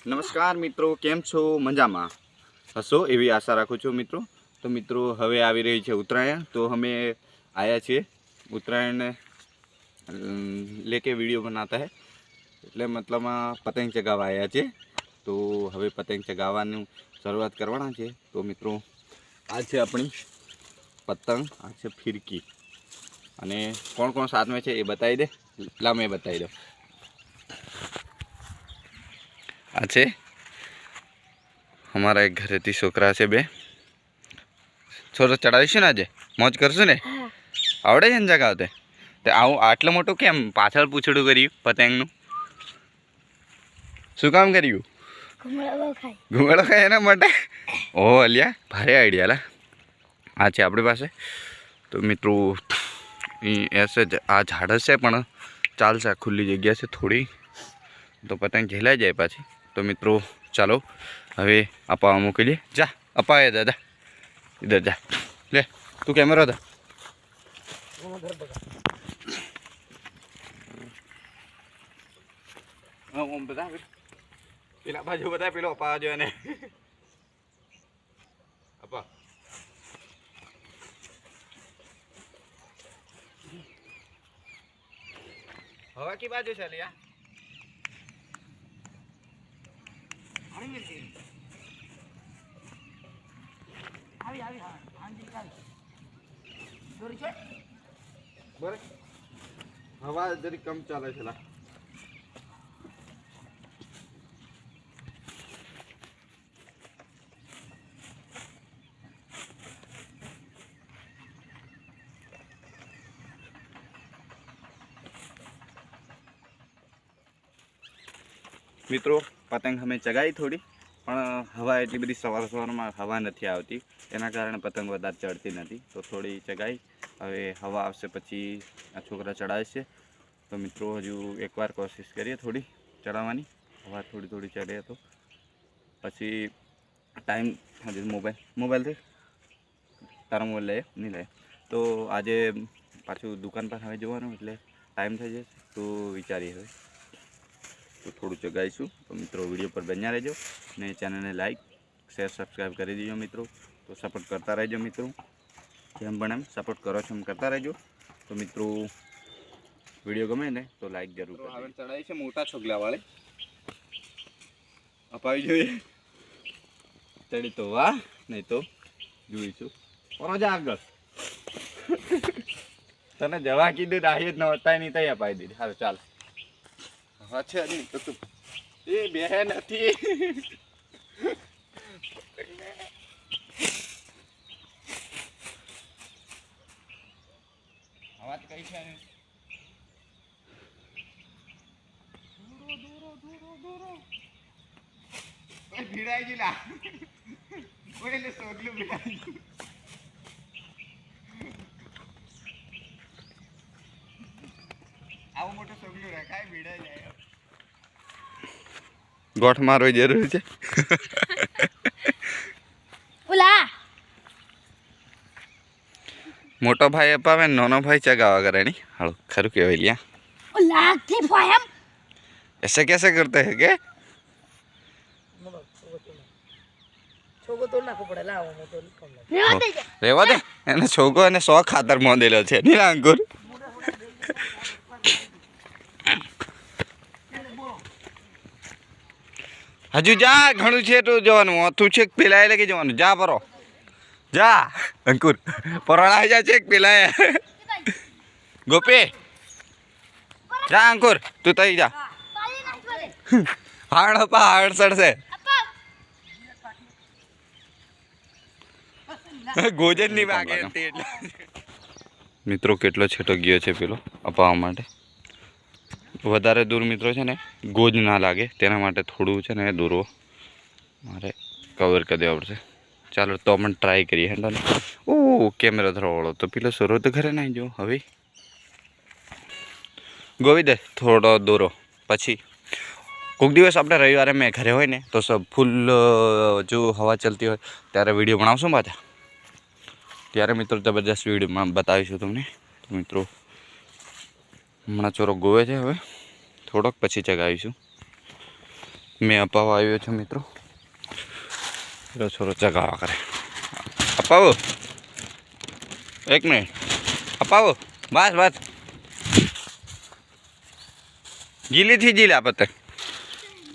નમસ્કાર મિત્રો, કેમ છો? મજામાં હશો એવી આશા રાખું છું મિત્રો। તો મિત્રો હવે આવી રહી છે ઉત્તરાયણ, તો અમે આયા છીએ ઉત્तरायण लेके वीडियो बनाता है એટલે મતલબમાં પતંગ ચગાવવા આવ્યા છે। તો હવે પતંગ ચગાવવાની શરૂઆત કરવાના છે। તો મિત્રો આ છે આપણી પતંગ, આ છે ફિરકી, અને કોણ કોણ સાથમાં છે એ બતાવી દે। લા મેં બતાવી દઉં। आ छे हमारा एक घरेती छोकरा से बे छोरो चढ़ावीशु ने आज मौज करशु ने आवड़े छे ने जगावते ते आવું આટલું મોટું કેમ પાછળ પૂછડું કર્યું પતંગનું? શું કામ કર્યું? ઘુમાડો ખાય એના માટે? ઓહો અલ્યા ભારે આઈડિયા લા। આ છે આપણી પાસે। તો મિત્રો ऐसे आ झाड़ से पण चालशे, खुली जग्या से थोड़ी तो पतंग झेलाई जाए पाछी। तो मित्रों चलो हवे अपा मोकलीए। जा अपा आया दादा, इधर जा, ले तू कैमरा था। ओम बता पेला बाजू बता पेलो अपा जो ने अपा हवा की बाजू चलिया हवा जरी कम चाले छला। मित्रों पतंग हमें चगाई थोड़ी, पण हवा एटली बधी सवार सवारमां हवा नथी आवती, एना कारणे पतंग वधारे चढ़ती नथी। तो थोड़ी चगाई, हवे हवा आवशे पछी आ छोकरा चढ़ावशे। तो मित्रों हजू एकवार कोशिश करीए थोड़ी चढ़ाववानी, हवा थोड़ी थोड़ी चढ़े तो पछी टाइम हजू मोबाइल थी तारा मोबाइल ले नहीं ले। तो आज पाछू दुकान पर हवे जवानुं एटले टाइम थई जशे, तो विचारीए हवे तो थोड़ू चगाईशू। तो मित्रों वीडियो पर बन्या रहो ने चैनल ने लाइक शेर सब्सक्राइब कर दीजिए मित्रों। तो सपोर्ट करता रहो मित्रों, जेम पण एम सपोर्ट करो छो करता रहो। तो मित्रों वीडियो गमे ने तो लाइक जरूर करो। आवे चढ़ाई छे मोटा छोगला वाले अपावी जोईए चढ़ी तो वाह, नहीं तो जोईशू और जा आगळ तने जवा कीधुं दाहिए न वताय नहीं तई अपाई दीधी। हालो चाल अच्छा नहीं तो तू ये बहन थी आवाज कई है दूरो दूरो दूरो दूरो कोई भिड़ाई जिला कोई ने सोगलू भिड़ाई આવું મોટું સોગલું રખાય ભીડાઈ જાય। ગોઠ મારવી જરૂરી છે ઓલા મોટો ભાઈ અપાવે નાનો ભાઈ ચગાવા કરે ની। હાલો ખરું કેવાય લ્યા ઓલા થી ફાયમ ऐसे कैसे करते हैं के છોગો તો નાખો પડે લાવો મોટો રેવા દે એને છોગો અને 100 ખાતર મોદેલો છે નીલા અંકુર। हजू जा घणु छे तो जवानुं तू छेक पेलाए लगे जवानुं जा परो जा अंकुर परोड़ा जा छेक पेलाए गोपी जा अंकुर तू तई जा हाड़ अपा हाड़ सड़से गोजन नहीं वागे मित्रों केटलो छेटो गयो छे पेलो अपावा माटे। વધારે દૂર મિત્રો છે ને ગોજ ના લાગે તેના માટે થોડું છે ને દૂરો મારે કવર કરી દેવા પડશે। ચાલો તો આપણે ટ્રાય કરીએ હેન્ડલ। ઓ કેમેરા ધરવાળો તો પેલો સરો તો ઘરે નાઈ જો હવે ગોવી દે થોડો દોરો પછી કોઈક દિવસ આપણે રવિવારે મેં ઘરે હોય ને તો સબ ફૂલ જો હવા ચલતી હોય ત્યારે વિડીયો બનાવશું પાછા, ત્યારે મિત્રો જબરદસ્ત વિડીયોમાં બતાવીશું તમને। તો મિત્રો હમણાં ચોરો ગોવે છે, હવે થોડોક પછી ચગાવીશું। મેં અપાવવા આવ્યો છું મિત્રો. પેલો છોરો ચગાવા કરે. અપાવો, એક મિનિટ અપાવો. બસ બસ, ગીલીથી જીલા પતંગ.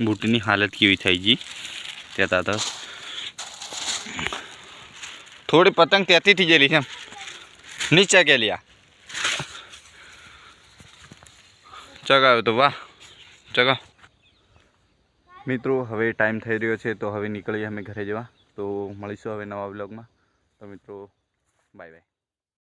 બૂટની હાલત કેવી થઈ ગઈ કહેતા હતા. થોડી પતંગ ત્યાંથી ગયેલી છે એમ, નીચે ગયેલી. આ ચગાવ્યો તો વાહ, ચગાવ. મિત્રો હવે ટાઈમ થઈ રહ્યો છે તો હવે નીકળીએ અમે ઘરે જવા. તો મળીશું હવે નવા વ્લોગમાં. તો મિત્રો બાય બાય.